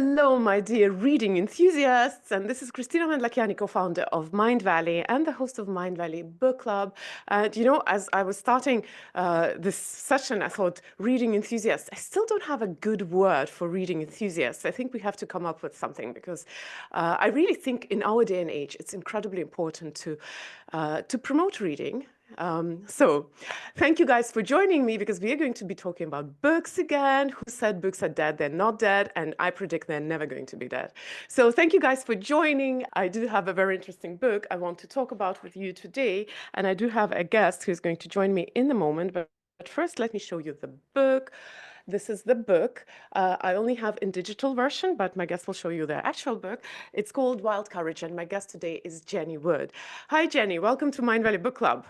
Hello, my dear reading enthusiasts, and this is Kristina co-founder of Mindvalley and the host of Mindvalley Book Club. And as I was starting this session, I thought, reading enthusiasts, I still don't have a good word for reading enthusiasts. I think we have to come up with something because I really think in our day and age, it's incredibly important to promote reading. So thank you guys for joining me because we are going to be talking about books again. Who said books are dead? They're not dead, and I predict they're never going to be dead. So thank you guys for joining. I do have a very interesting book I want to talk about with you today, and I do have a guest who's going to join me in a moment. But first, let me show you the book. This is the book. I only have in digital version, but my guest will show you the actual book. It's called Wild Courage, and my guest today is Jenny Wood. Hi, Jenny. Welcome to Mindvalley Book Club.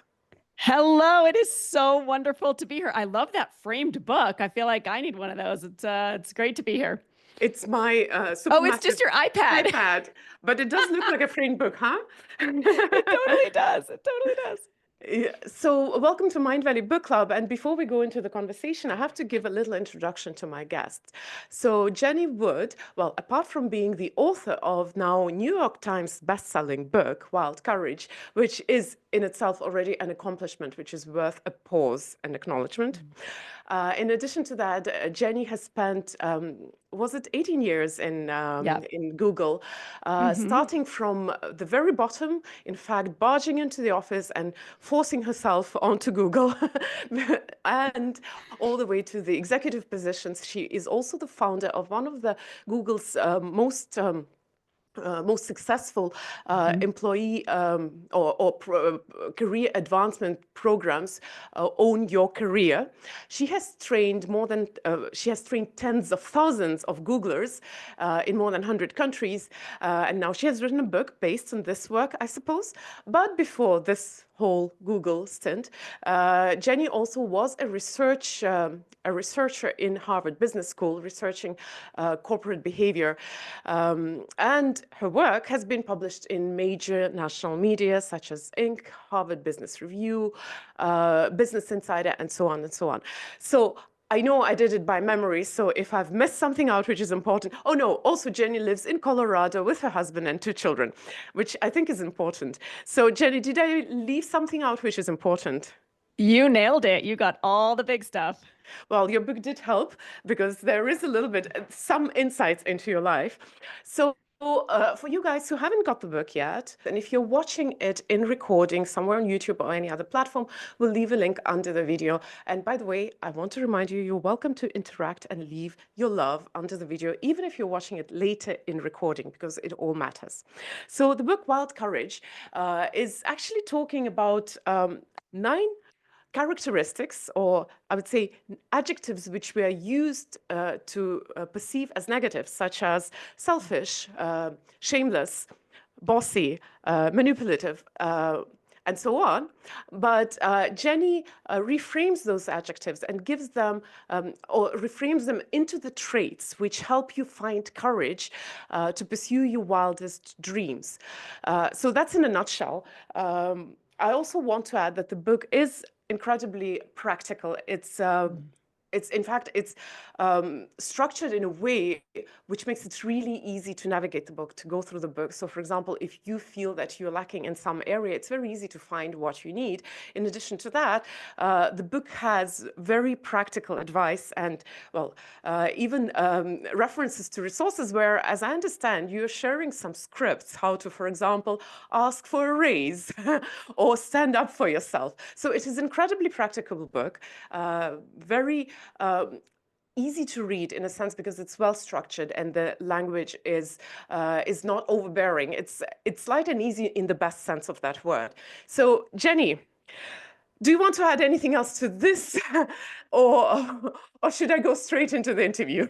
Hello, it is so wonderful to be here. I love that framed book. I feel like I need one of those. It's great to be here. It's my Oh, it's just your iPad. But it does look like a framed book, huh? It totally does. It totally does. Yeah. So welcome to Mindvalley Book Club. And before we go into the conversation, I have to give a little introduction to my guests. So Jenny Wood, well, apart from being the author of now New York Times bestselling book, Wild Courage, which is in itself already an accomplishment, which is worth a pause and acknowledgement. In addition to that, Jenny has spent, was it 18 years in Google, starting from the very bottom, in fact, barging into the office and forcing herself onto Google and all the way to the executive positions. She is also the founder of one of the Google's most successful employee career advancement programs, Own Your Career. She has trained tens of thousands of Googlers in more than 100 countries. And now she has written a book based on this work, I suppose. But before this whole Google stint, Jenny also was a researcher in Harvard Business School, researching corporate behavior. And her work has been published in major national media such as Inc., Harvard Business Review, Business Insider, and so on and so on. So I know I did it by memory, so if I've missed something out, which is important. Oh no, also Jenny lives in Colorado with her husband and 2 children, which I think is important. So Jenny, did I leave something out which is important? You nailed it. You got all the big stuff. Well, your book did help because there is a little bit, some insights into your life. So for you guys who haven't got the book yet, and if you're watching it in recording somewhere on YouTube or any other platform, we'll leave a link under the video. And by the way, I want to remind you, you're welcome to interact and leave your love under the video, even if you're watching it later in recording, because it all matters. So the book Wild Courage is actually talking about 9 characteristics, or I would say adjectives, which were used to perceive as negatives, such as selfish, shameless, bossy, manipulative, and so on. But Jenny reframes those adjectives and gives them, or reframes them into the traits which help you find courage to pursue your wildest dreams. So that's in a nutshell. I also want to add that the book is incredibly practical. In fact, it's structured in a way which makes it really easy to navigate the book, to go through the book. So for example, if you feel that you're lacking in some area, it's very easy to find what you need. In addition to that, the book has very practical advice and, well, even references to resources where, as I understand, you're sharing some scripts, how to, for example, ask for a raise or stand up for yourself. So it is an incredibly practical book, very easy to read in a sense because it's well structured and the language is not overbearing. It's light and easy in the best sense of that word. So Jenny, do you want to add anything else to this, or should I go straight into the interview?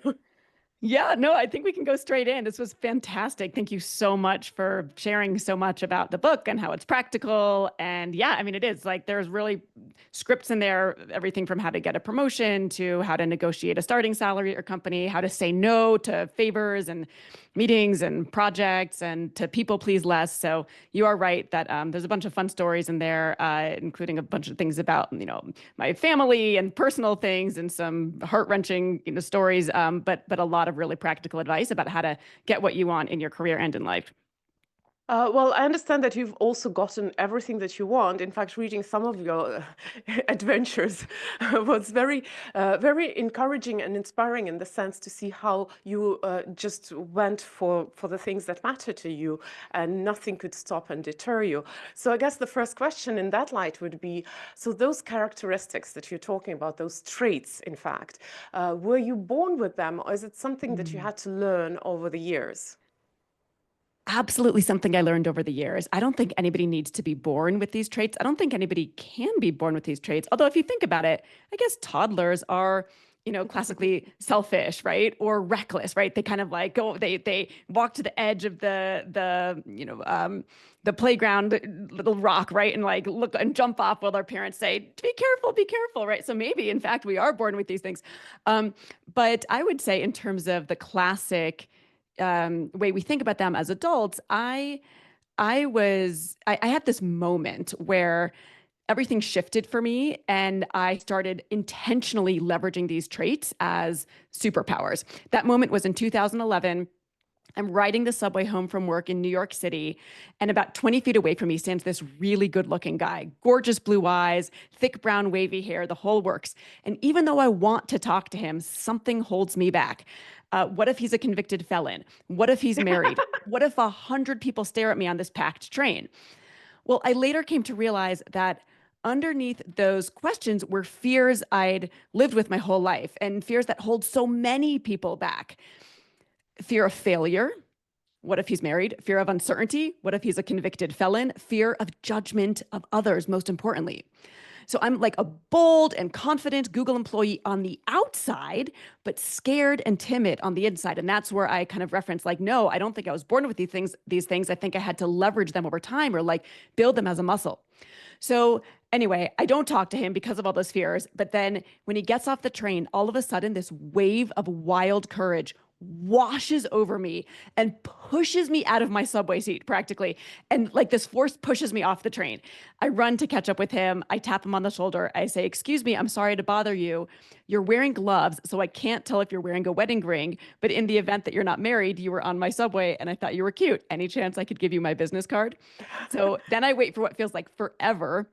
Yeah, no, I think we can go straight in. This was fantastic. Thank you so much for sharing so much about the book and how it's practical. And yeah, I mean, it is like there's really scripts in there, everything from how to get a promotion to how to negotiate a starting salary at your company, how to say no to favors and meetings and projects and to people please less. So you are right that there's a bunch of fun stories in there, including a bunch of things about, my family and personal things and some heart-wrenching, stories, but a lot of really practical advice about how to get what you want in your career and in life. Well, I understand that you've also gotten everything that you want. In fact, reading some of your adventures was very encouraging and inspiring in the sense to see how you just went for the things that matter to you, and nothing could stop and deter you. So I guess the first question in that light would be, so those characteristics that you're talking about, those traits, in fact, were you born with them, or is it something that you had to learn over the years? Absolutely something I learned over the years. I don't think anybody needs to be born with these traits. I don't think anybody can be born with these traits. Although if you think about it, I guess toddlers are, classically selfish, right? Or reckless, right? They kind of like they walk to the edge of the playground, the little rock, right? And like look and jump off while their parents say, be careful, right? So maybe in fact we are born with these things. But I would say in terms of the classic way we think about them as adults, I had this moment where everything shifted for me and I started intentionally leveraging these traits as superpowers. That moment was in 2011. I'm riding the subway home from work in New York City, and about 20 feet away from me stands this really good looking guy, gorgeous blue eyes, thick brown wavy hair, the whole works. And even though I want to talk to him, something holds me back. What if he's a convicted felon? What if he's married? What if 100 people stare at me on this packed train? Well, I later came to realize that underneath those questions were fears I'd lived with my whole life and fears that hold so many people back. Fear of failure. What if he's married? Fear of uncertainty. What if he's a convicted felon? Fear of judgment of others, most importantly. So I'm like a bold and confident Google employee on the outside, but scared and timid on the inside. And that's where I kind of reference like, no, I don't think I was born with these things. I think I had to leverage them over time or like build them as a muscle. So anyway, I don't talk to him because of all those fears. But then when he gets off the train, all of a sudden, this wave of wild courage washes over me and pushes me out of my subway seat practically. And like this force pushes me off the train. I run to catch up with him. I tap him on the shoulder. I say, "Excuse me, I'm sorry to bother you. You're wearing gloves, so I can't tell if you're wearing a wedding ring. But in the event that you're not married, you were on my subway and I thought you were cute. Any chance I could give you my business card?" So then I wait for what feels like forever,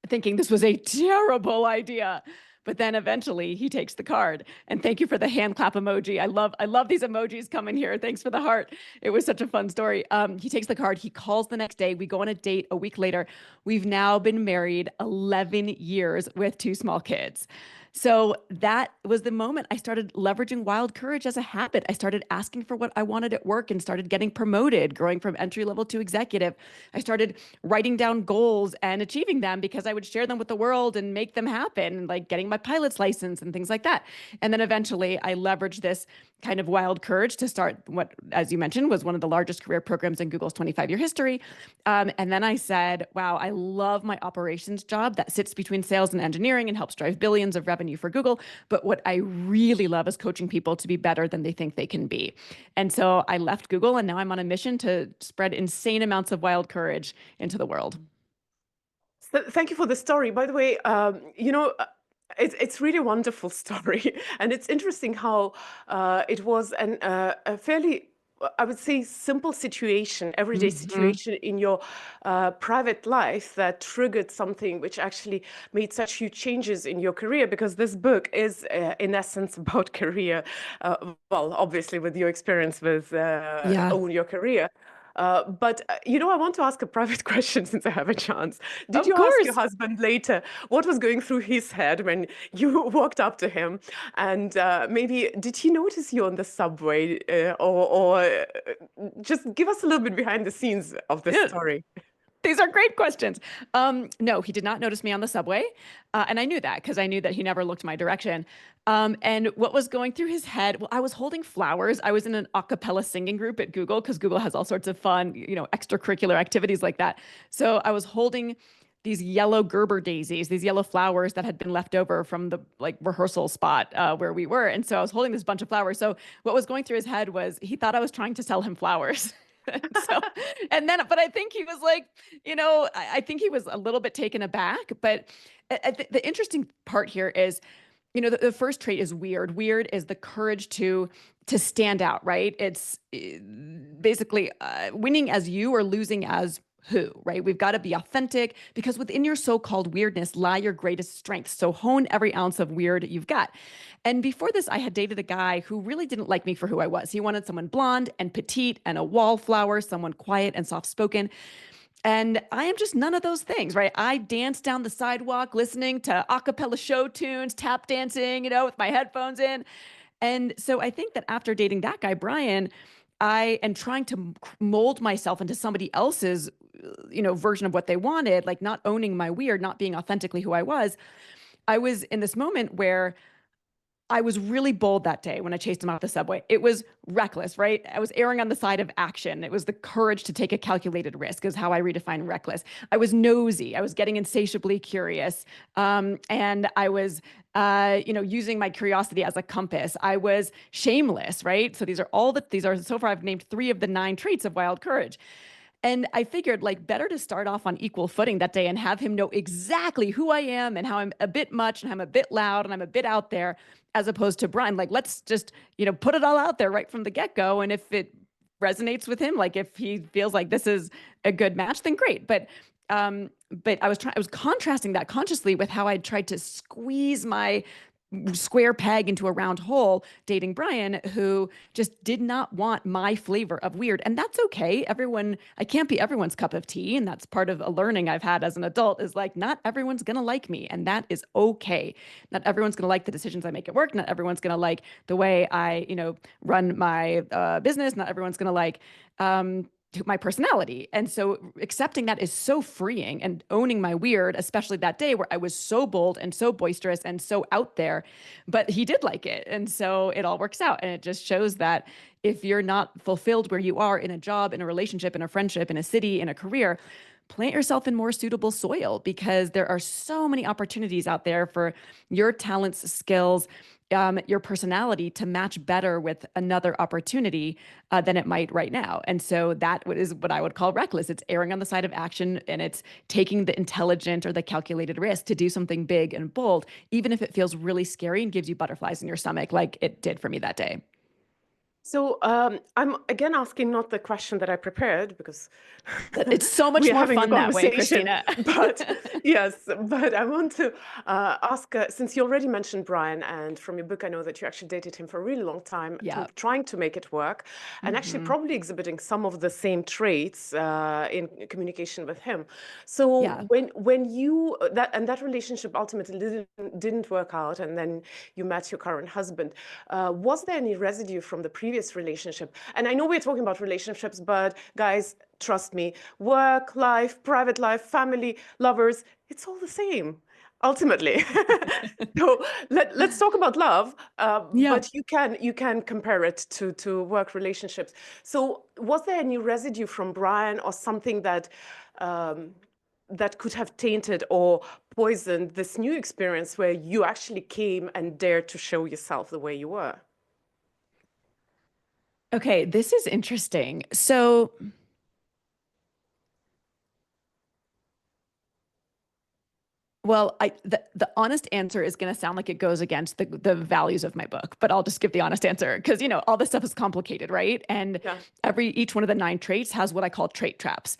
thinking this was a terrible idea. But then eventually he takes the card. And thank you for the hand clap emoji. I love these emojis coming here. Thanks for the heart. It was such a fun story. He takes the card. He calls the next day. We go on a date a week later. We've now been married 11 years with 2 small kids. So that was the moment I started leveraging wild courage as a habit. I started asking for what I wanted at work and started getting promoted, growing from entry level to executive. I started writing down goals and achieving them because I would share them with the world and make them happen, like getting my pilot's license and things like that. And then eventually I leveraged this kind of wild courage to start what, as you mentioned, was one of the largest career programs in Google's 25-year history. And then I said, wow, I love my operations job that sits between sales and engineering and helps drive billions of revenue for Google. But what I really love is coaching people to be better than they think they can be. And so I left Google and now I'm on a mission to spread insane amounts of wild courage into the world. So thank you for the story. By the way, it's really a wonderful story, and it's interesting how it was a fairly, I would say, simple situation, everyday Mhm. situation in your private life that triggered something which actually made such huge changes in your career. Because this book is, in essence, about career. Well, obviously, with your experience with Yeah. own your career. But I want to ask a private question since I have a chance. Did Of you ask your course. husband later what was going through his head when you walked up to him? And maybe did he notice you on the subway, or just give us a little bit behind the scenes of this Yeah. story? These are great questions. No, he did not notice me on the subway. And I knew that because I knew that he never looked my direction. And what was going through his head? Well, I was holding flowers. I was in an a cappella singing group at Google because Google has all sorts of fun, extracurricular activities like that. So I was holding these yellow Gerber daisies, these yellow flowers that had been left over from the like rehearsal spot where we were. And so I was holding this bunch of flowers. So what was going through his head was he thought I was trying to sell him flowers. So, and then, but I think he was like, I think he was a little bit taken aback. But the interesting part here is, the first trait is weird. Weird is the courage to stand out, right? It's basically winning as you or losing as who, right? We've got to be authentic because within your so-called weirdness lie your greatest strengths. So hone every ounce of weird you've got. And before this, I had dated a guy who really didn't like me for who I was. He wanted someone blonde and petite and a wallflower, someone quiet and soft-spoken. And I am just none of those things, right? I dance down the sidewalk listening to a cappella show tunes, tap dancing, with my headphones in. And so I think that after dating that guy, Brian, I am trying to mold myself into somebody else's, version of what they wanted, like not owning my weird, not being authentically who I was. I was in this moment where I was really bold that day when I chased him off the subway. It was reckless, right? I was erring on the side of action. It was the courage to take a calculated risk, is how I redefine reckless. I was nosy. I was getting insatiably curious. And I was, using my curiosity as a compass. I was shameless, right? So these are so far I've named 3 of the 9 traits of wild courage. And I figured like better to start off on equal footing that day and have him know exactly who I am and how I'm a bit much and I'm a bit loud and I'm a bit out there, as opposed to Brian. Like, let's just, put it all out there right from the get-go. And if it resonates with him, like if he feels like this is a good match, then great. But I was contrasting that consciously with how I tried to squeeze my square peg into a round hole dating Brian, who just did not want my flavor of weird. And that's okay. I can't be everyone's cup of tea. And that's part of a learning I've had as an adult, is like, not everyone's going to like me. And that is okay. Not everyone's going to like the decisions I make at work. Not everyone's going to like the way I, run my business. Not everyone's going to like, to my personality. And so accepting that is so freeing, and owning my weird, especially that day where I was so bold and so boisterous and so out there, but he did like it. And so it all works out. And it just shows that if you're not fulfilled where you are in a job, in a relationship, in a friendship, in a city, in a career, plant yourself in more suitable soil, because there are so many opportunities out there for your talents, skills, your personality to match better with another opportunity than it might right now. And so that is what I would call reckless. It's erring on the side of action, and it's taking the intelligent or the calculated risk to do something big and bold, even if it feels really scary and gives you butterflies in your stomach, like it did for me that day. So I'm again asking not the question that I prepared, because It's so much we are more having a fun that way, conversation. Kristina. But yes, but I want to ask, since you already mentioned Brian, and from your book I know that you actually dated him for a really long time, Yeah. trying to make it work, and actually probably exhibiting some of the same traits in communication with him. So Yeah. when you that relationship ultimately didn't work out, and then you met your current husband, was there any residue from the previous relationship? And I know we're talking about relationships, but guys, trust me, work life, private life, family, lovers, it's all the same ultimately. So let's talk about love, Yeah. but you can compare it to work relationships. So was there any residue from Brian, or something that that could have tainted or poisoned this new experience where you actually came and dared to show yourself the way you were? Okay, this is interesting. So, well, the honest answer is going to sound like it goes against the values of my book, but I'll just give the honest answer, because all this stuff is complicated, right? And Yeah. each one of the 9 traits has what I call trait traps.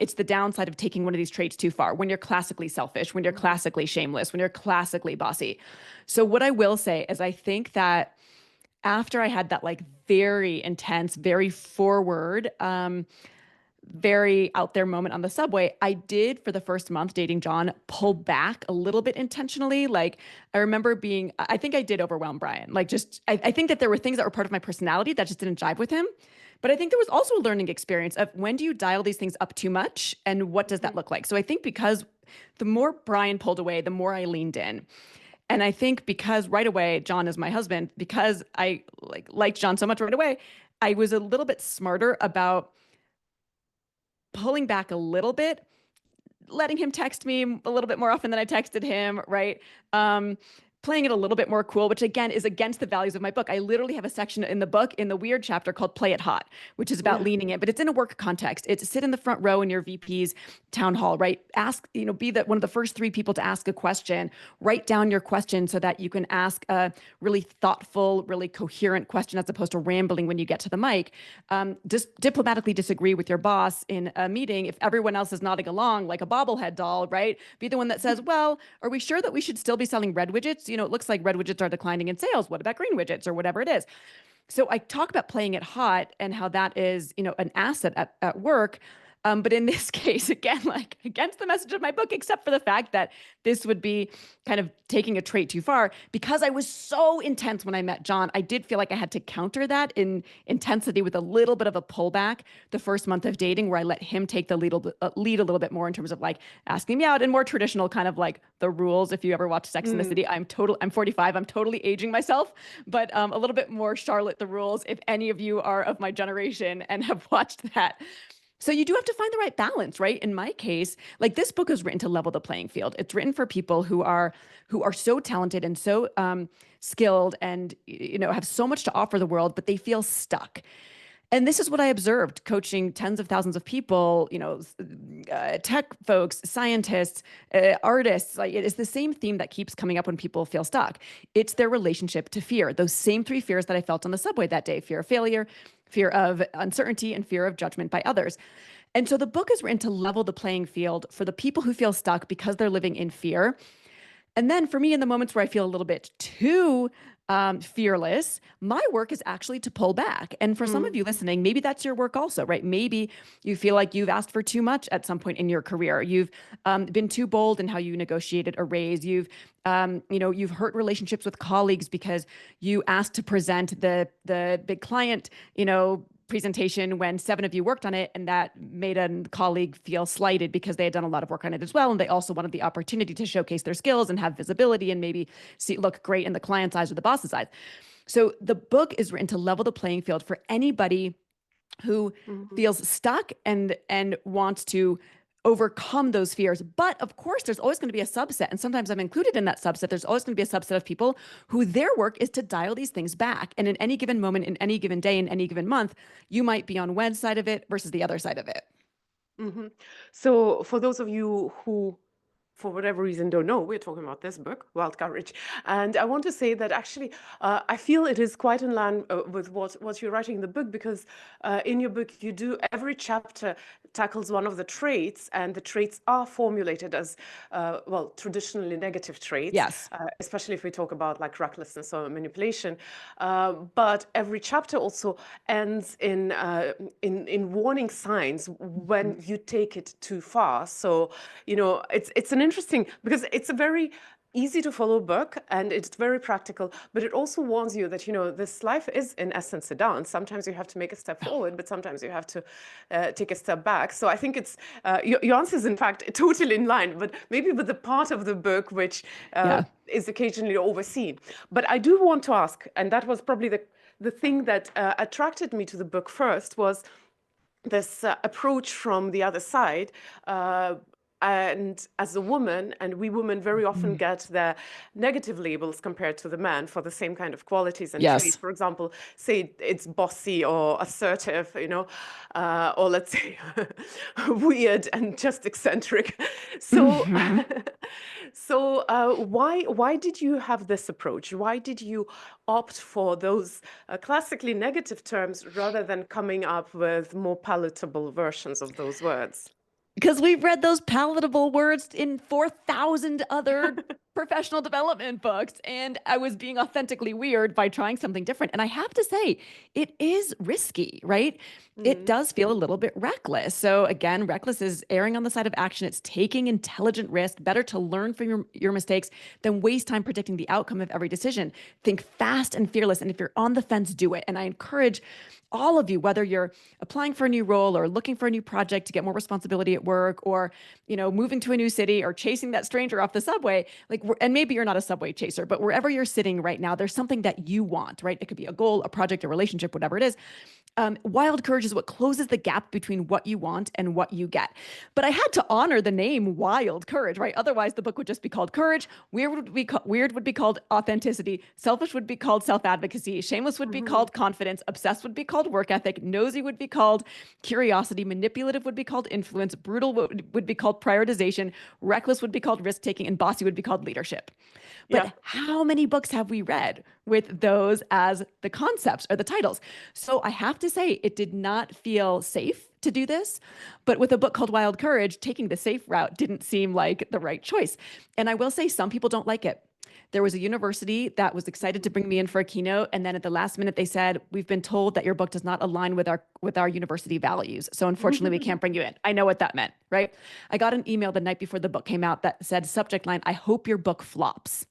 It's the downside of taking one of these traits too far. When you're classically selfish, when you're classically shameless, when you're classically bossy. So what I will say is, I think that after I had that like very intense, very forward, very out there moment on the subway, I did, for the first month dating John, pull back a little bit intentionally. Like, I remember I think I did overwhelm Brian. Like, I think that there were things that were part of my personality that just didn't jive with him. But I think there was also a learning experience of, when do you dial these things up too much, and what does that look like? So I think because the more Brian pulled away, the more I leaned in. And I think because right away, John is my husband, because I liked John so much right away, I was a little bit smarter about pulling back a little bit, letting him text me a little bit more often than I texted him, right? playing it a little bit more cool, which again is against the values of my book. I literally have a section in the book in the weird chapter called Play It Hot, which is about Yeah. leaning in, but it's in a work context. It's sit in the front row in your VP's town hall, right? Ask, be one of the first 3 people to ask a question. Write down your question so that you can ask a really thoughtful, really coherent question as opposed to rambling when you get to the mic. Just diplomatically disagree with your boss in a meeting. If everyone else is nodding along like a bobblehead doll, right? Be the one that says, well, are we sure that we should still be selling red widgets? It looks like red widgets are declining in sales. What about green widgets or whatever it is? So I talk about playing it hot and how that is, an asset at work. But in this case, again, like against the message of my book, except for the fact that this would be kind of taking a trait too far. Because I was so intense when I met John, I did feel like I had to counter that in intensity with a little bit of a pullback the first month of dating, where I let him take the lead a little bit more in terms of like asking me out and more traditional kind of like the rules. If you ever watch Sex and the City, I'm 45. I'm totally aging myself, but a little bit more Charlotte the Rules, if any of you are of my generation and have watched that. So you do have to find the right balance, right? In my case, like this book is written to level the playing field. It's written for people who are so talented and so skilled and have so much to offer the world, but they feel stuck. And this is what I observed coaching tens of thousands of people, tech folks, scientists, artists. Like it is the same theme that keeps coming up when people feel stuck. It's their relationship to fear. Those same 3 fears that I felt on the subway that day: fear of failure, fear of uncertainty, and fear of judgment by others. And so the book is written to level the playing field for the people who feel stuck because they're living in fear. And then for me, in the moments where I feel a little bit too fearless, my work is actually to pull back. And for some of you listening, maybe that's your work also, right? Maybe you feel like you've asked for too much at some point in your career. You've been too bold in how you negotiated a raise. You've hurt relationships with colleagues because you asked to present the big client, presentation when 7 of you worked on it, and that made a colleague feel slighted because they had done a lot of work on it as well, and they also wanted the opportunity to showcase their skills and have visibility and maybe look great in the client's eyes or the boss's eyes. So the book is written to level the playing field for anybody who feels stuck and wants to overcome those fears. But of course, there's always going to be a subset. And sometimes I'm included in that subset. There's always going to be a subset of people who their work is to dial these things back. And in any given moment, in any given day, in any given month, you might be on one side of it versus the other side of it. So for those of you who, for whatever reason, don't know, we're talking about this book, Wild Courage. And I want to say that actually, I feel it is quite in line with what you're writing in the book, because in your book, every chapter tackles one of the traits, and the traits are formulated as, traditionally negative traits. Yes. Especially if we talk about like recklessness or manipulation. But every chapter also ends in warning signs when you take it too far. So, it's an interesting, because it's a very easy to follow book and it's very practical, but it also warns you that, this life is in essence a dance. Sometimes you have to make a step forward, but sometimes you have to take a step back. So I think it's, your answer is in fact totally in line, but maybe with the part of the book which is occasionally overseen. But I do want to ask, and that was probably the thing that attracted me to the book first, was this approach from the other side. And as a woman, and we women very often get the negative labels compared to the man for the same kind of qualities and traits. For example, say it's bossy or assertive, or let's say weird and just eccentric. So, why did you have this approach? Why did you opt for those classically negative terms rather than coming up with more palatable versions of those words? Because we've read those palatable words in 4,000 other professional development books, and I was being authentically weird by trying something different. And I have to say, it is risky, right? It does feel a little bit reckless. So again, reckless is erring on the side of action. It's taking intelligent risk. Better to learn from your mistakes than waste time predicting the outcome of every decision. Think fast and fearless. And if you're on the fence, do it. And I encourage all of you, whether you're applying for a new role or looking for a new project to get more responsibility at work, or, moving to a new city, or chasing that stranger off the subway, and maybe you're not a subway chaser, but wherever you're sitting right now, there's something that you want, right? It could be a goal, a project, a relationship, whatever it is. Wild courage is what closes the gap between what you want and what you get. But I had to honor the name Wild Courage, right? Otherwise, the book would just be called Courage. Weird would be called Authenticity. Selfish would be called Self-Advocacy. Shameless would be called Confidence. Obsessed would be called Work Ethic. Nosy would be called Curiosity. Manipulative would be called Influence. Brutal would be called Prioritization. Reckless would be called Risk-Taking. And bossy would be called Leadership. But how many books have we read with those as the concepts or the titles? So I have to say, it did not feel safe to do this. But with a book called Wild Courage, taking the safe route didn't seem like the right choice. And I will say, some people don't like it. There was a university that was excited to bring me in for a keynote, and then at the last minute they said, "We've been told that your book does not align with our university values, so unfortunately we can't bring you in." I know what that meant, right? I got an email the night before the book came out that said, subject line, "I hope your book flops."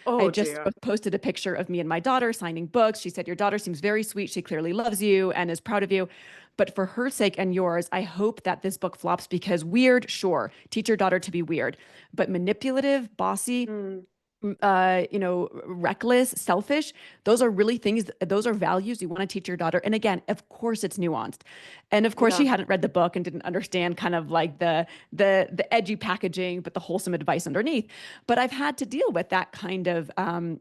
I Oh just dear. posted a picture of me and my daughter signing books. She said, "Your daughter seems very sweet. She clearly loves you and is proud of you. But for her sake and yours, I hope that this book flops, because weird, sure, teach your daughter to be weird. But manipulative, bossy, Mm, reckless, selfish, those are really things, those are values you want to teach your daughter." And again, of course it's nuanced. And of course yeah. she hadn't read the book and didn't understand kind of like the edgy packaging, but the wholesome advice underneath. But I've had to deal with that kind of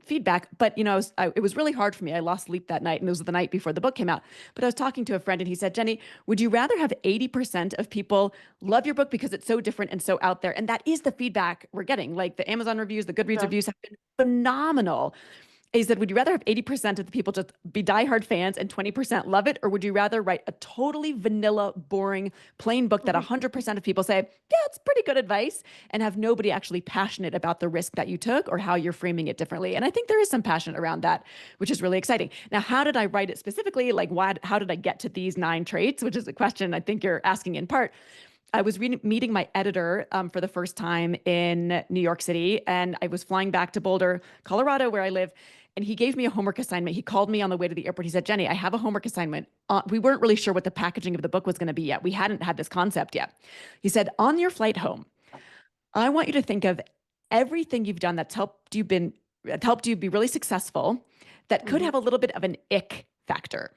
feedback. But, it was really hard for me. I lost sleep that night, and it was the night before the book came out. But I was talking to a friend and he said, "Jenny, would you rather have 80% of people love your book because it's so different and so out there?" And that is the feedback we're getting. Like the Amazon reviews, the Goodreads Yeah. reviews have been phenomenal. He said, "Would you rather have 80% of the people just be diehard fans and 20% love it? Or would you rather write a totally vanilla, boring, plain book that 100% of people say, yeah, it's pretty good advice, and have nobody actually passionate about the risk that you took or how you're framing it differently?" And I think there is some passion around that, which is really exciting. Now, how did I write it specifically? Like, how did I get to these 9 traits, which is a question I think you're asking in part. I was meeting my editor for the first time in New York City, and I was flying back to Boulder, Colorado, where I live. And he gave me a homework assignment. He called me on the way to the airport. He said, "Jenny, I have a homework assignment." We weren't really sure what the packaging of the book was going to be yet. We hadn't had this concept yet. He said, "On your flight home, I want you to think of everything you've done that helped you be really successful, that could have a little bit of an ick factor.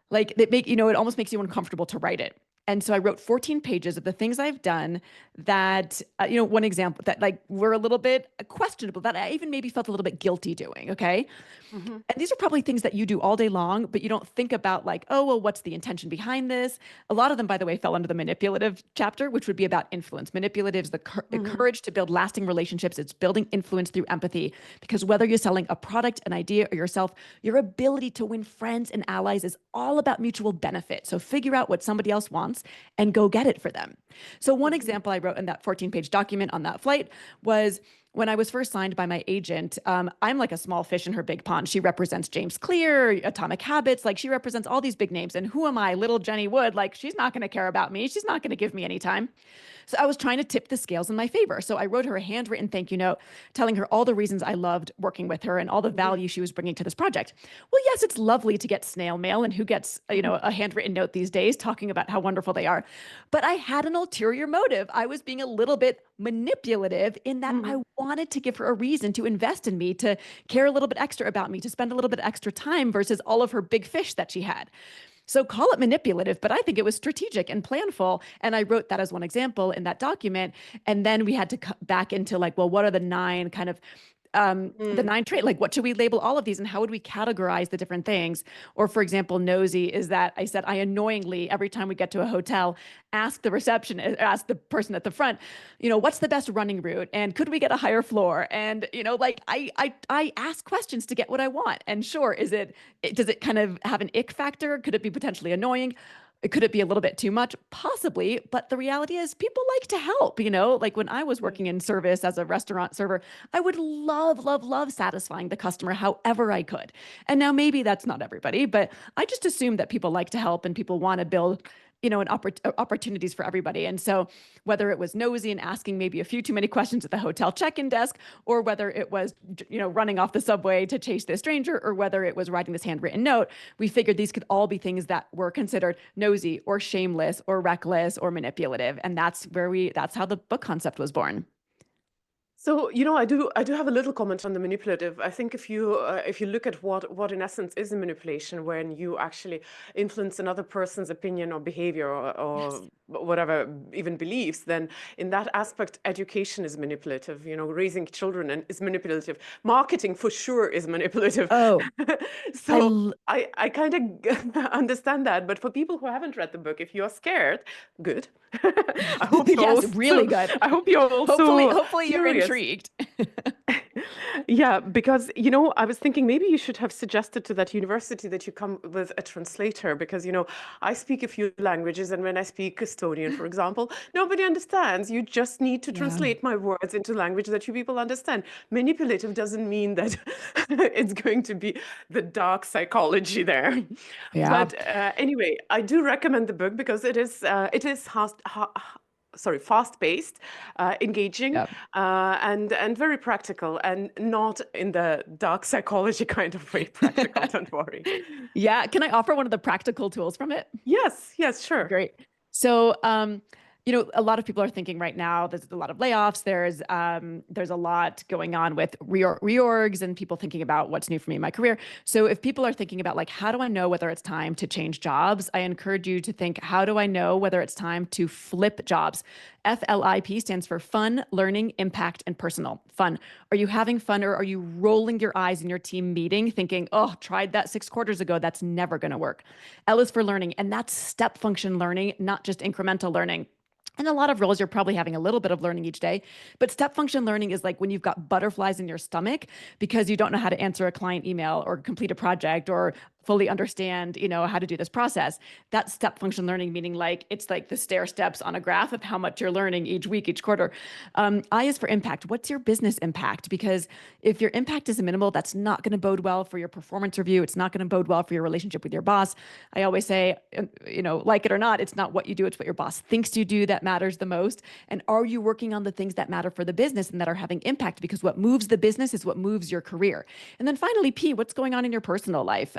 Like it almost makes you uncomfortable to write it." And so I wrote 14 pages of the things I've done that, one example that like were a little bit questionable, that I even maybe felt a little bit guilty doing. Okay. Hmm. And these are probably things that you do all day long, but you don't think about like, oh, well, what's the intention behind this? A lot of them, by the way, fell under the manipulative chapter, which would be about influence. Manipulative is the courage to build lasting relationships. It's building influence through empathy, because whether you're selling a product, an idea, or yourself, your ability to win friends and allies is all about mutual benefit. So figure out what somebody else wants and go get it for them. So one example I wrote in that 14-page document on that flight was, when I was first signed by my agent, I'm like a small fish in her big pond. She represents James Clear, Atomic Habits. Like, she represents all these big names. And who am I, little Jenny Wood? Like, she's not going to care about me. She's not going to give me any time. So I was trying to tip the scales in my favor. So I wrote her a handwritten thank you note, telling her all the reasons I loved working with her and all the value she was bringing to this project. Well, yes, it's lovely to get snail mail, and who gets, a handwritten note these days talking about how wonderful they are. But I had an ulterior motive. I was being a little bit manipulative in that I wanted to give her a reason to invest in me, to care a little bit extra about me, to spend a little bit extra time versus all of her big fish that she had. So call it manipulative, but I think it was strategic and planful. And I wrote that as one example in that document. And then we had to cut back into like, well, what are the 9 kind of the 9 trait, like what should we label all of these and how would we categorize the different things? Or for example, nosy is that I said, I annoyingly, every time we get to a hotel, ask the person at the front, what's the best running route? And could we get a higher floor? And, like I ask questions to get what I want. And sure, does it kind of have an ick factor? Could it be potentially annoying? Could it be a little bit too much? Possibly. But the reality is people like to help, like when I was working in service as a restaurant server, I would love, love, love satisfying the customer however I could. And now maybe that's not everybody, but I just assume that people like to help and people want to build and opportunities for everybody. And so whether it was nosy and asking maybe a few too many questions at the hotel check-in desk, or whether it was, running off the subway to chase this stranger, or whether it was writing this handwritten note, we figured these could all be things that were considered nosy or shameless or reckless or manipulative. And that's how the book concept was born. So, I do have a little comment on the manipulative. I think if you look at what in essence is a manipulation, when you actually influence another person's opinion or behavior or Yes. whatever, even beliefs, then in that aspect, education is manipulative. Raising children and is manipulative. Marketing for sure is manipulative. Oh, I So I kind of understand that. But for people who haven't read the book, if you're scared, good. I hope you're yes, really also good. I hope you're Hopefully, also hopefully you're curious. intrigued. Yeah, because I was thinking maybe you should have suggested to that university that you come with a translator, because I speak a few languages, and when I speak Estonian, for example, nobody understands. You just need to Yeah. translate my words into language that you people understand. Manipulative doesn't mean that it's going to be the dark psychology there. Yeah. But anyway, I do recommend the book because it is fast-paced, engaging, Yeah. and very practical, and not in the dark psychology kind of way. Practical, don't worry. Yeah. Can I offer one of the practical tools from it? Yes, yes, sure. Great. So, a lot of people are thinking right now, there's a lot of layoffs. There's a lot going on with reorgs and people thinking about what's new for me in my career. So if people are thinking about like, how do I know whether it's time to change jobs? I encourage you to think, how do I know whether it's time to flip jobs? FLIP stands for fun, learning, impact, and personal. Fun. Are you having fun, or are you rolling your eyes in your team meeting thinking, oh, tried that 6 quarters ago, that's never going to work? L is for learning, and that's step function learning, not just incremental learning. In a lot of roles, you're probably having a little bit of learning each day, but step function learning is like when you've got butterflies in your stomach because you don't know how to answer a client email or complete a project or fully understand, how to do this process. That's step function learning, meaning like it's like the stair steps on a graph of how much you're learning each week, each quarter. I is for impact. What's your business impact? Because if your impact is minimal, that's not going to bode well for your performance review. It's not going to bode well for your relationship with your boss. I always say, like it or not, it's not what you do, it's what your boss thinks you do that matters the most. And are you working on the things that matter for the business and that are having impact? Because what moves the business is what moves your career. And then finally, P, what's going on in your personal life?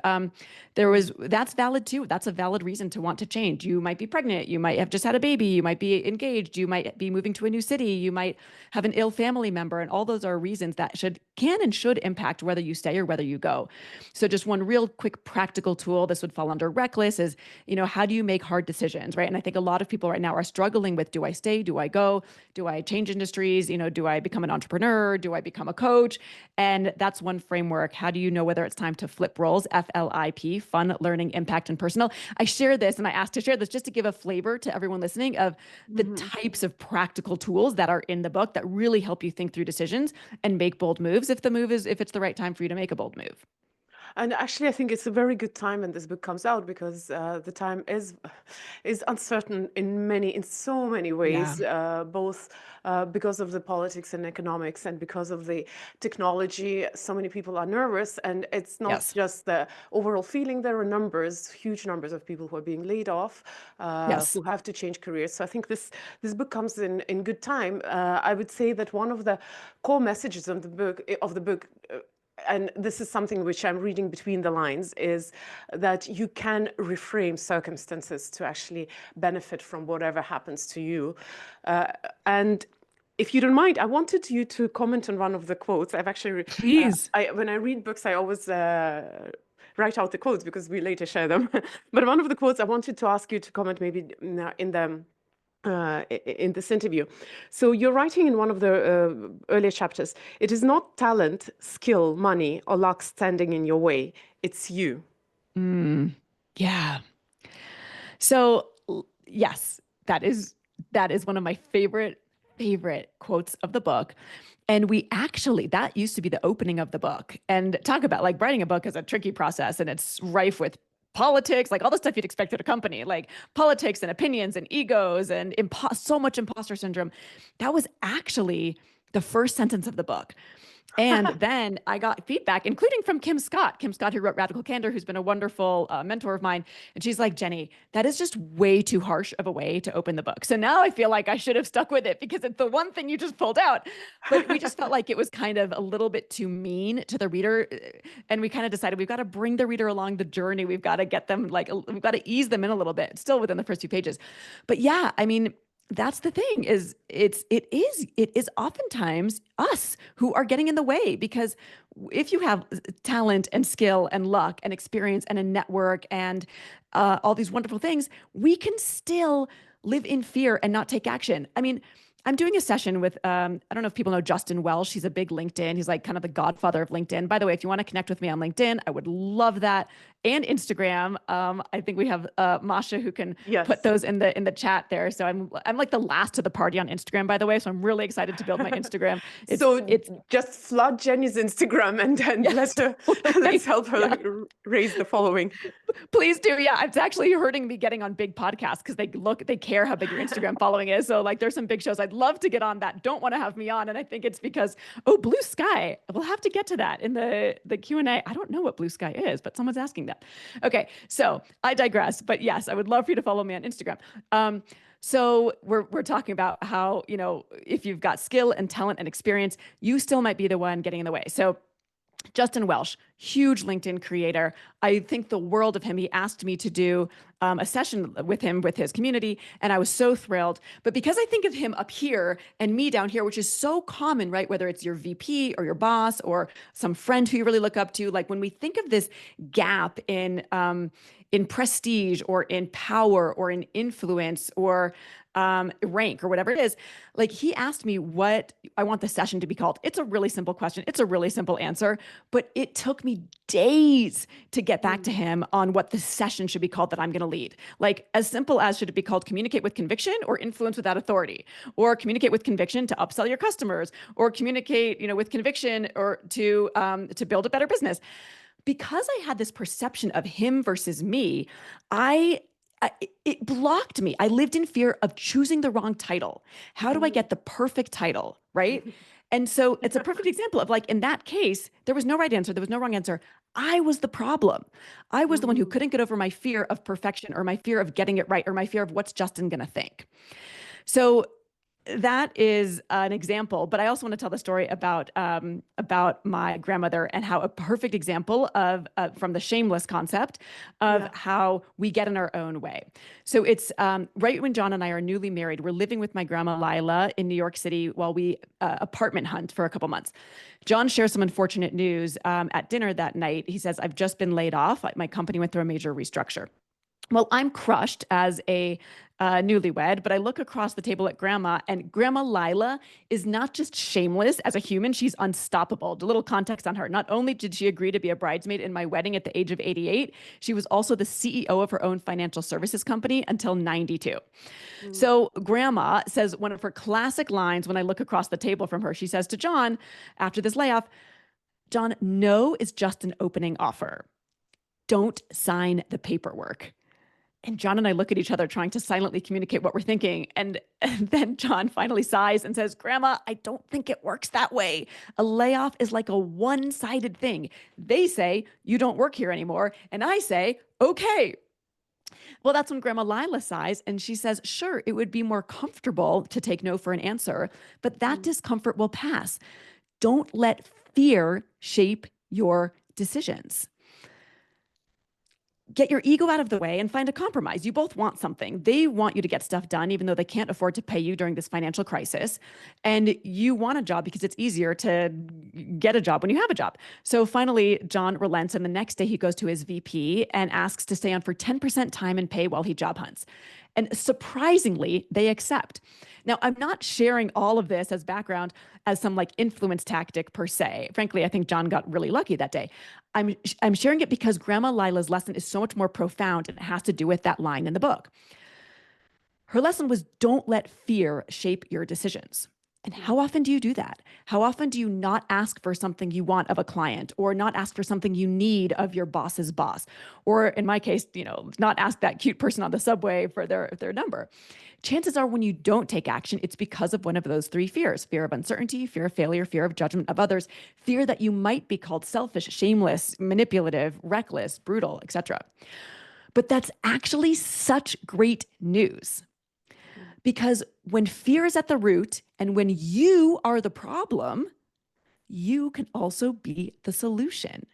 That's valid too. That's a valid reason to want to change. You might be pregnant. You might have just had a baby. You might be engaged. You might be moving to a new city. You might have an ill family member. And all those are reasons that can and should impact whether you stay or whether you go. So just one real quick practical tool, this would fall under reckless, is, how do you make hard decisions, right? And I think a lot of people right now are struggling with, do I stay? Do I go? Do I change industries? Do I become an entrepreneur? Do I become a coach? And that's one framework. How do you know whether it's time to flip roles? FLIP, fun, learning, impact, and personal. I share this, and I asked to share this just to give a flavor to everyone listening of the types of practical tools that are in the book that really help you think through decisions and make bold moves if it's the right time for you to make a bold move. And actually, I think it's a very good time when this book comes out, because the time is uncertain in so many Yeah. ways, both because of the politics and economics, and because of the technology. So many people are nervous, and it's not Yes. just the overall feeling. There are huge numbers of people who are being laid off, Yes. who have to change careers. So I think this book comes in good time. I would say that one of the core messages of the book, and this is something which I'm reading between the lines, is that you can reframe circumstances to actually benefit from whatever happens to you. And if you don't mind, I wanted you to comment on one of the quotes. I've actually, Please. when I read books, I always write out the quotes because we later share them. But one of the quotes, I wanted to ask you to comment maybe in this interview. So you're writing in one of the earlier chapters, it is not talent, skill, money, or luck standing in your way. It's you. Yeah. So yes, that is one of my favorite quotes of the book. And that used to be the opening of the book. And talk about like writing a book is a tricky process, and it's rife with politics, like all the stuff you'd expect at a company, like politics and opinions and egos and so much imposter syndrome. That was actually the first sentence of the book. And then I got feedback, including from Kim Scott, who wrote Radical Candor, who's been a wonderful mentor of mine. And she's like, Jenny, that is just way too harsh of a way to open the book. So now I feel like I should have stuck with it because it's the one thing you just pulled out. But we just felt like it was kind of a little bit too mean to the reader. And we kind of decided we've got to bring the reader along the journey. We've got to get them we've got to ease them in a little bit, still within the first few pages. But yeah, I mean, that's the thing is it is oftentimes us who are getting in the way, because if you have talent and skill and luck and experience and a network and all these wonderful things, we can still live in fear and not take action. I mean, I'm doing a session with, I don't know if people know Justin Welsh. He's a big LinkedIn. He's like kind of the godfather of LinkedIn. By the way, if you want to connect with me on LinkedIn, I would love that. And Instagram. I think we have Masha who can put those in the chat there. So I'm like the last to the party on Instagram, by the way. So I'm really excited to build my Instagram. It's just flood Jenny's Instagram and then let's help her raise the following. Please do. Yeah. It's actually hurting me getting on big podcasts because they care how big your Instagram following is. So like there's some big shows I'd love to get on that don't want to have me on. And I think it's because, Blue Sky. We'll have to get to that in the Q&A. I don't know what Blue Sky is, but someone's asking that. Okay. So I digress, but yes, I would love for you to follow me on Instagram. So we're talking about how, if you've got skill and talent and experience, you still might be the one getting in the way. So Justin Welsh, huge LinkedIn creator. I think the world of him. He asked me to do a session with him, with his community, and I was so thrilled. But because I think of him up here and me down here, which is so common, right? Whether it's your VP or your boss or some friend who you really look up to, like when we think of this gap in prestige or in power or in influence or rank or whatever it is, like he asked me what I want the session to be called. It's a really simple question. It's a really simple answer, but it took me days to get back to him on what the session should be called that I'm going to lead. Like as simple as, should it be called Communicate with Conviction or Influence Without Authority, or Communicate with Conviction to upsell your customers, or Communicate, with conviction or to build a better business. Because I had this perception of him versus me, it blocked me. I lived in fear of choosing the wrong title. How do I get the perfect title, right? And so it's a perfect example of, like, in that case, there was no right answer. There was no wrong answer. I was the problem. I was the one who couldn't get over my fear of perfection or my fear of getting it right or my fear of what's Justin going to think. So that is an example, but I also want to tell the story about my grandmother and how a perfect example of from the shameless concept of how we get in our own way. So it's right when John and I are newly married, we're living with my grandma Lila in New York City while we apartment hunt for a couple months. John shares some unfortunate news at dinner that night. He says, "I've just been laid off. My company went through a major restructure." Well, I'm crushed as a newlywed, but I look across the table at Grandma, and Grandma Lila is not just shameless as a human, she's unstoppable. A little context on her. Not only did she agree to be a bridesmaid in my wedding at the age of 88, she was also the CEO of her own financial services company until 92. So Grandma says one of her classic lines when I look across the table from her, she says to John after this layoff, "John, no is just an opening offer. Don't sign the paperwork." And John and I look at each other trying to silently communicate what we're thinking. And then John finally sighs and says, "Grandma, I don't think it works that way. A layoff is like a one-sided thing. They say, you don't work here anymore. And I say, okay." Well, that's when Grandma Lila sighs and she says, "Sure, it would be more comfortable to take no for an answer, but that discomfort will pass. Don't let fear shape your decisions. Get your ego out of the way and find a compromise. You both want something. They want you to get stuff done, even though they can't afford to pay you during this financial crisis. And you want a job because it's easier to get a job when you have a job." So finally, John relents. And the next day he goes to his VP and asks to stay on for 10% time and pay while he job hunts. And surprisingly, they accept. Now, I'm not sharing all of this as background as some like influence tactic per se. Frankly, I think John got really lucky that day. I'm sharing it because Grandma Lila's lesson is so much more profound, and it has to do with that line in the book. Her lesson was, don't let fear shape your decisions. And how often do you do that? How often do you not ask for something you want of a client, or not ask for something you need of your boss's boss? Or in my case, not ask that cute person on the subway for their number. Chances are when you don't take action, it's because of one of those three fears: fear of uncertainty, fear of failure, fear of judgment of others, fear that you might be called selfish, shameless, manipulative, reckless, brutal, etc. But that's actually such great news. Because when fear is at the root and when you are the problem, you can also be the solution.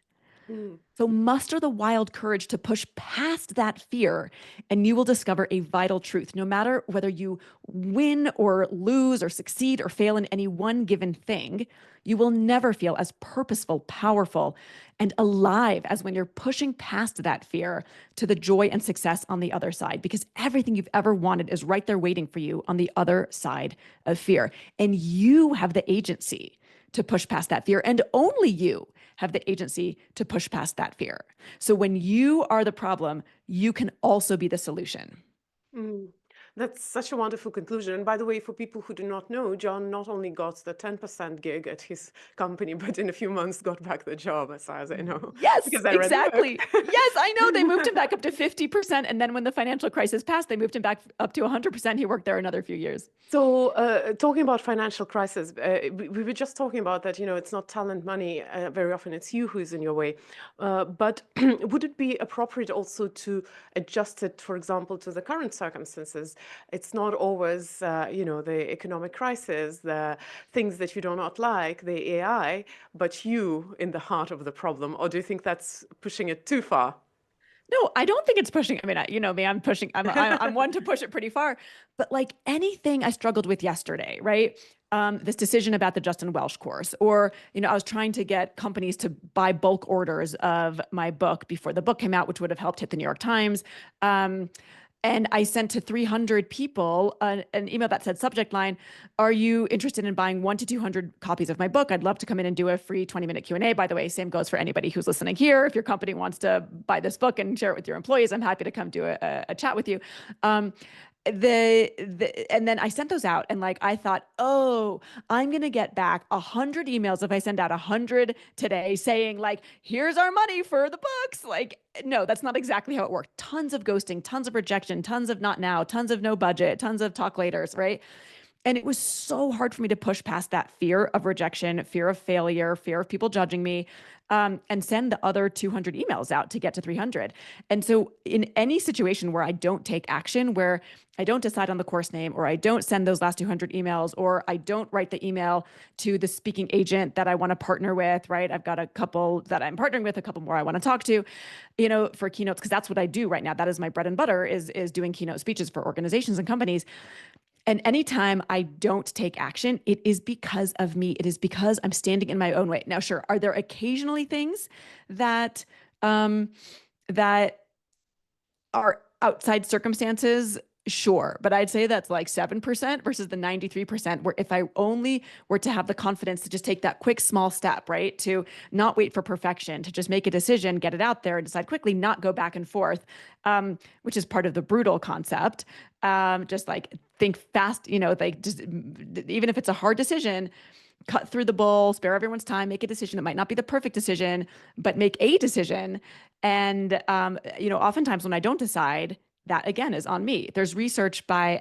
Mm. So muster the wild courage to push past that fear, and you will discover a vital truth. No matter whether you win or lose or succeed or fail in any one given thing, you will never feel as purposeful, powerful, and alive as when you're pushing past that fear to the joy and success on the other side, because everything you've ever wanted is right there waiting for you on the other side of fear. And you have the agency to push past that fear, and only you have the agency to push past that fear. So when you are the problem, you can also be the solution. Mm. That's such a wonderful conclusion. And by the way, for people who do not know, John not only got the 10% gig at his company, but in a few months got back the job, as far as I know, Yes, because I read the exactly. book. Yes, I know. They moved him back up to 50%. And then when the financial crisis passed, they moved him back up to 100%. He worked there another few years. So, talking about financial crisis, we were just talking about that, it's not talent money. Very often it's you who's in your way. But would it be appropriate also to adjust it, for example, to the current circumstances? It's not always, the economic crisis, the things that you do not like, the AI, but you in the heart of the problem. Or do you think that's pushing it too far? No, I don't think it's pushing. I mean, you know me, I'm pushing. I'm one to push it pretty far. But like anything I struggled with yesterday, right? This decision about the Justin Welsh course, or I was trying to get companies to buy bulk orders of my book before the book came out, which would have helped hit the New York Times. And I sent to 300 people an email that said, subject line, are you interested in buying 1 to 200 copies of my book? I'd love to come in and do a free 20-minute Q&A. By the way, same goes for anybody who's listening here. If your company wants to buy this book and share it with your employees, I'm happy to come do a chat with you. And then I sent those out, and like I thought, oh, I'm gonna get back 100 emails if I send out 100 today saying like, here's our money for the books. Like, no, that's not exactly how it worked. Tons of ghosting, tons of rejection, tons of not now, tons of no budget, tons of talk laters, right? And it was so hard for me to push past that fear of rejection, fear of failure, fear of people judging me, and send the other 200 emails out to get to 300. And so in any situation where I don't take action, where I don't decide on the course name, or I don't send those last 200 emails, or I don't write the email to the speaking agent that I want to partner with, right? I've got a couple that I'm partnering with, a couple more I want to talk to, for keynotes, because that's what I do right now. That is my bread and butter, is doing keynote speeches for organizations and companies. And anytime I don't take action, it is because of me. It is because I'm standing in my own way. Now, sure, are there occasionally things that that are outside circumstances? Sure. But I'd say that's like 7% versus the 93%, where if I only were to have the confidence to just take that quick, small step, right? To not wait for perfection, to just make a decision, get it out there and decide quickly, not go back and forth, which is part of the brutal concept. Just like think fast, like just even if it's a hard decision, cut through the bull, spare everyone's time, make a decision that might not be the perfect decision, but make a decision. And, oftentimes when I don't decide, that again is on me. There's research by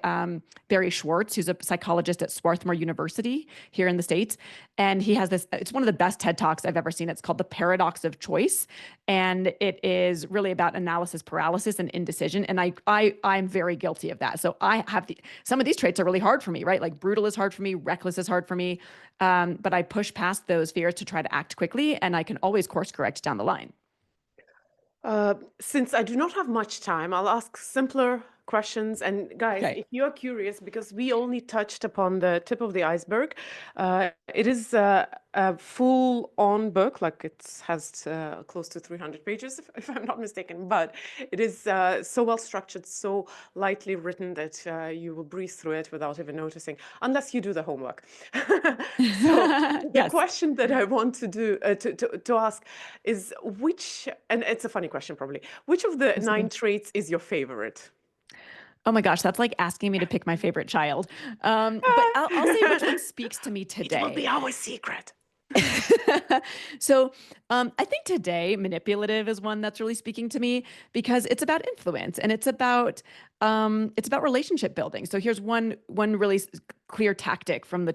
Barry Schwartz, who's a psychologist at Swarthmore University here in the States. And he has this, it's one of the best TED Talks I've ever seen. It's called The Paradox of Choice. And it is really about analysis paralysis and indecision. And I'm very guilty of that. So I have some of these traits are really hard for me, right? Like brutal is hard for me, reckless is hard for me. But I push past those fears to try to act quickly, and I can always course correct down the line. Since I do not have much time, I'll ask simpler questions. And guys, Okay. if you're curious, because we only touched upon the tip of the iceberg, it is a full-on book, like it has close to 300 pages, if I'm not mistaken. But it is so well structured, so lightly written that you will breeze through it without even noticing, unless you do the homework. So the Yes. question that I want to do to ask is and it's a funny question probably, which of the Yes, okay. 9 traits is your favorite? Oh my gosh, that's like asking me to pick my favorite child. But I'll say which one speaks to me It will today. be our secret. So I think today manipulative is one that's really speaking to me because it's about influence and it's about relationship building. So here's one really clear tactic from the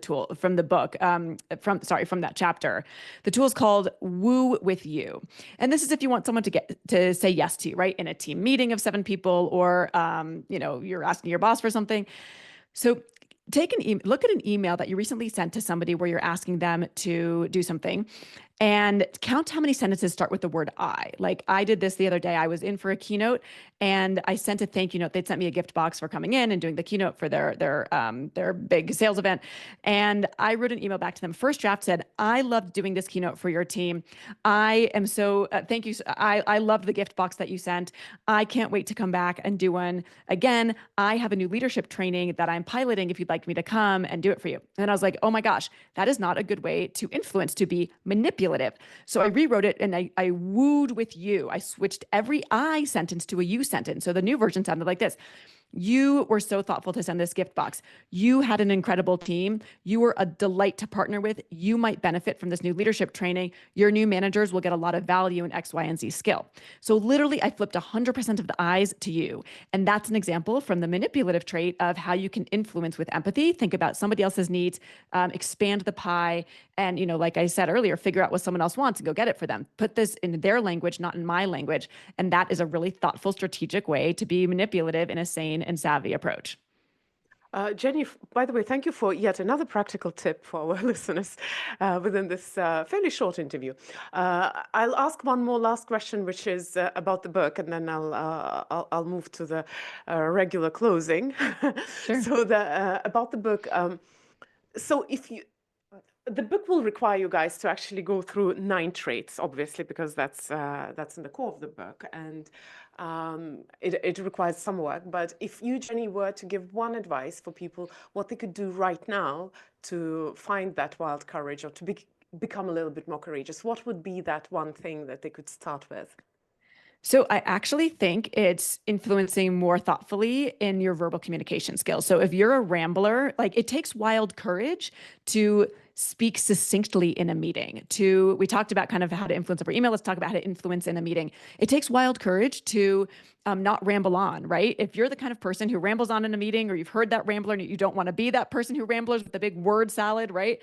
book from that chapter. The tool is called Woo with You, and this is if you want someone to get to say yes to you, right, in a team meeting of 7 people, or you're asking your boss for something. So look at an email that you recently sent to somebody where you're asking them to do something, and count how many sentences start with the word I. Like I did this the other day. I was in for a keynote and I sent a thank you note. They'd sent me a gift box for coming in and doing the keynote for their big sales event. And I wrote an email back to them. First draft said, "I loved doing this keynote for your team. I am so thank you. I loved the gift box that you sent. I can't wait to come back and do one again. I have a new leadership training that I'm piloting if you'd like me to come and do it for you." And I was like, oh my gosh, that is not a good way to influence, to be manipulative. So I rewrote it and I wooed with you. I switched every I sentence to a you sentence. So the new version sounded like this: "You were so thoughtful to send this gift box. You had an incredible team. You were a delight to partner with. You might benefit from this new leadership training. Your new managers will get a lot of value in X, Y, and Z skill." So literally, I flipped 100% of the I's to you. And that's an example from the manipulative trait of how you can influence with empathy. Think about somebody else's needs, expand the pie, and, like I said earlier, figure out what someone else wants and go get it for them. Put this in their language, not in my language. And that is a really thoughtful, strategic way to be manipulative in a sane and savvy approach. Jenny, by the way, thank you for yet another practical tip for our listeners within this fairly short interview. I'll ask one more last question, which is about the book, and then I'll move to the regular closing. Sure. So about the book. So the book will require you guys to actually go through 9 traits, obviously, because that's in the core of the book, and it requires some work. But if you, Jenny, were to give one advice for people, what they could do right now to find that wild courage or to become a little bit more courageous, what would be that one thing that they could start with? So I actually think it's influencing more thoughtfully in your verbal communication skills. So if you're a rambler, like it takes wild courage to speak succinctly in a meeting. We talked about kind of how to influence over email. Let's talk about how to influence in a meeting. It takes wild courage to not ramble on, right? If you're the kind of person who rambles on in a meeting, or you've heard that rambler and you don't want to be that person who ramblers with the big word salad, right?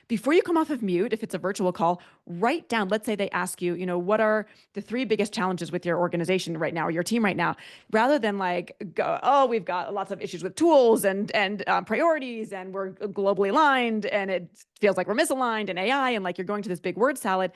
Before you come off of mute, if it's a virtual call, write down, let's say they ask you, what are the 3 biggest challenges with your organization right now or your team right now, rather than like go, oh, we've got lots of issues with tools and priorities, and we're globally aligned and it feels like we're misaligned, and AI, and like you're going to this big word salad.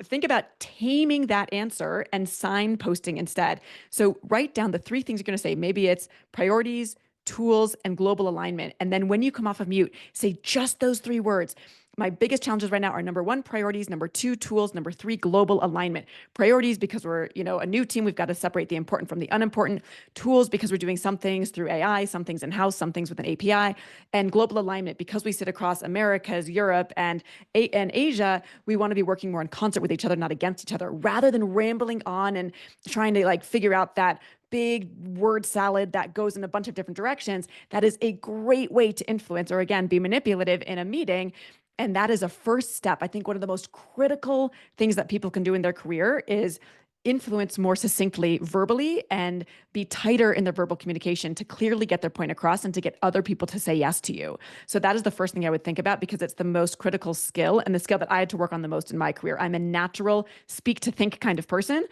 Think about taming that answer and signposting instead. So write down the 3 things you're going to say. Maybe it's priorities, tools, and global alignment. And then when you come off of mute, say just those 3 words. My biggest challenges right now are number 1, priorities, number 2, tools, number 3, global alignment. Priorities, because we're, a new team, we've got to separate the important from the unimportant. Tools, because we're doing some things through AI, some things in-house, some things with an API. And global alignment, because we sit across Americas, Europe, and Asia, we want to be working more in concert with each other, not against each other, rather than rambling on and trying to like figure out that big word salad that goes in a bunch of different directions. That is a great way to influence, or again, be manipulative in a meeting. And that is a first step. I think one of the most critical things that people can do in their career is influence more succinctly verbally and be tighter in their verbal communication to clearly get their point across and to get other people to say yes to you. So that is the first thing I would think about, because it's the most critical skill and the skill that I had to work on the most in my career. I'm a natural speak to think kind of person,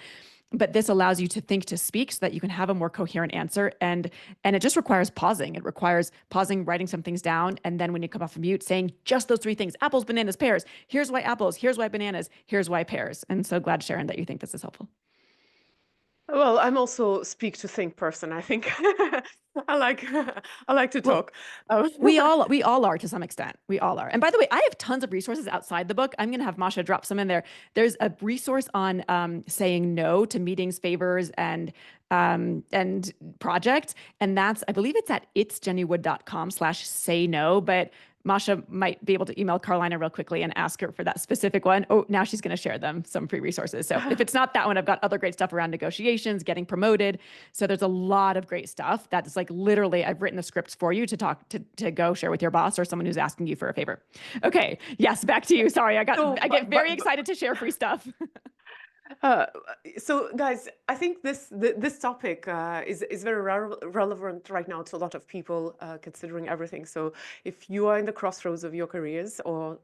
but this allows you to think to speak so that you can have a more coherent answer. And it just requires pausing. It requires pausing, writing some things down. And then when you come off of mute, saying just those 3 things: apples, bananas, pears. Here's why apples. Here's why bananas. Here's why pears. And so glad, Sharon, that you think this is helpful. Well, I'm also speak to think person. I think I like I like to Well, talk. Um, we all are to some extent. We all are. And by the way, I have tons of resources outside the book. I'm going to have Masha drop some in there. There's a resource on saying no to meetings, favors, and projects. And I believe it's at itsjennywood.com/say no. But Masha might be able to email Carolina real quickly and ask her for that specific one. Oh, now she's going to share them, some free resources. So if it's not that one, I've got other great stuff around negotiations, getting promoted. So there's a lot of great stuff that is like literally, I've written the scripts for you to talk to go share with your boss or someone who's asking you for a favor. Okay. Yes. Back to you. Sorry. So, I get very excited to share free stuff. Uh, so, guys, I think this topic is very relevant right now to a lot of people considering everything. So, if you are in the crossroads of your careers, or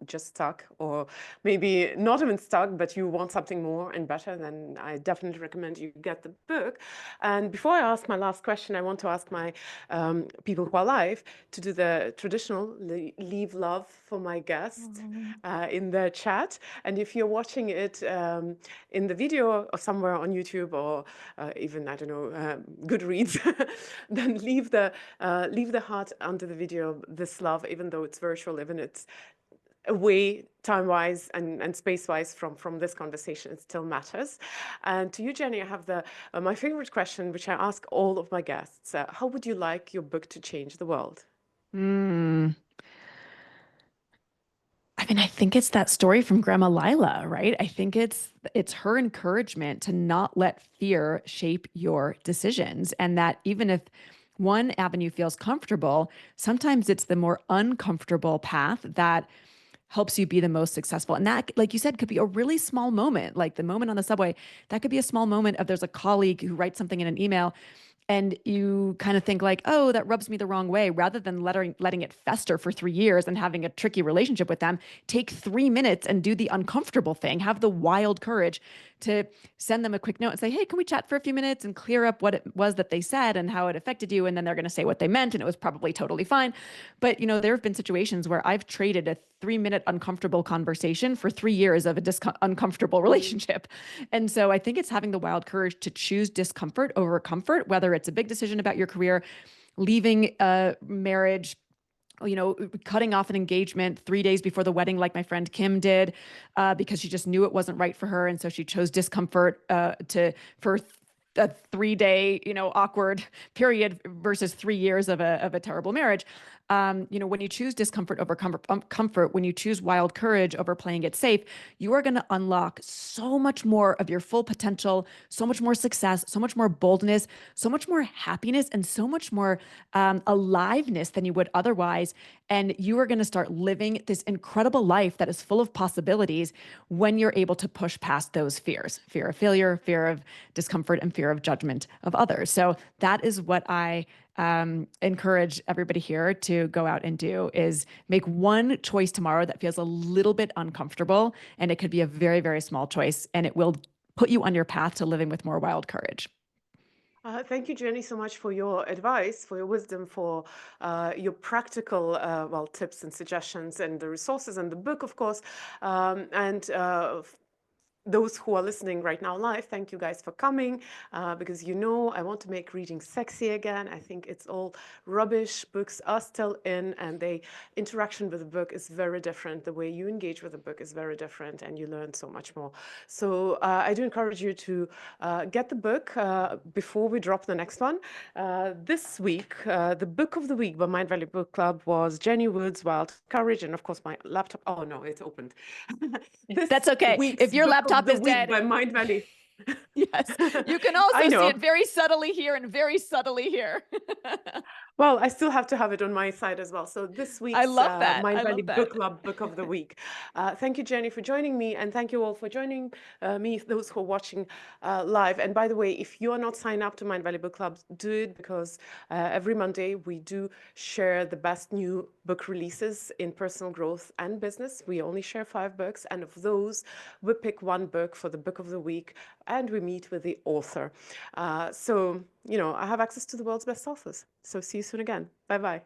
just stuck, or maybe not even stuck, but you want something more and better, then I definitely recommend you get the book. And before I ask my last question, I want to ask my people who are live to do the traditional leave love for my guest in the chat. And if you're watching it in the video or somewhere on YouTube, or even, I don't know, Goodreads, then leave the heart under the video, this love, even though it's virtual, even it's away time-wise and space-wise from this conversation, it still matters. And to you, Jenny, I have my favorite question, which I ask all of my guests. How would you like your book to change the world? I mean, I think it's that story from Grandma Lila, right? I think it's her encouragement to not let fear shape your decisions, and that even if one avenue feels comfortable, sometimes it's the more uncomfortable path that helps you be the most successful. And that, like you said, could be a really small moment, like the moment on the subway. That could be a small moment of there's a colleague who writes something in an email and you kind of think like, oh, that rubs me the wrong way, rather than letting it fester for 3 years and having a tricky relationship with them. Take 3 minutes and do the uncomfortable thing. Have the wild courage to send them a quick note and say, hey, can we chat for a few minutes and clear up what it was that they said and how it affected you? And then they're going to say what they meant, and it was probably totally fine. But there have been situations where I've traded a 3-minute uncomfortable conversation for 3 years of a uncomfortable relationship. And so I think it's having the wild courage to choose discomfort over comfort, whether it's a big decision about your career, leaving a marriage, cutting off an engagement 3 days before the wedding, like my friend Kim did, because she just knew it wasn't right for her. And so she chose discomfort for a 3-day, awkward period versus 3 years of a terrible marriage. When you choose discomfort over comfort, when you choose wild courage over playing it safe, you are going to unlock so much more of your full potential, so much more success, so much more boldness, so much more happiness, and so much more aliveness than you would otherwise. And you are going to start living this incredible life that is full of possibilities when you're able to push past those fears: fear of failure, fear of discomfort, and fear of judgment of others. So that is what I encourage everybody here to go out and do, is make one choice tomorrow that feels a little bit uncomfortable. And it could be a very, very small choice, and it will put you on your path to living with more wild courage. Thank you, Jenny, so much for your advice, for your wisdom, for your practical tips and suggestions, and the resources, and the book, of course, and those who are listening right now live, thank you guys for coming, because I want to make reading sexy again. I think it's all rubbish. Books are still in, and the interaction with the book is very different. The way you engage with the book is very different, and you learn so much more. So I do encourage you to get the book before we drop the next one. This week, the book of the week by Mindvalley Book Club was Jenny Wood's Wild Courage, and of course my laptop. Oh no, it's opened. That's okay. If your laptop of the is week dead, by Mindvalley. yes, you can also I see know. it very subtly here and very subtly here. Well, I still have to have it on my side as well. So this week's I love that. I Mindvalley love that. Book Club Book of the Week. Thank you, Jenny, for joining me, and thank you all for joining me, those who are watching live. And by the way, if you are not signed up to Mindvalley Book Club, do it, because every Monday we do share the best new book releases in personal growth and business. We only share 5 books, and of those, we pick one book for the Book of the Week, and we meet with the author. So I have access to the world's best authors. So see you soon again. Bye-bye.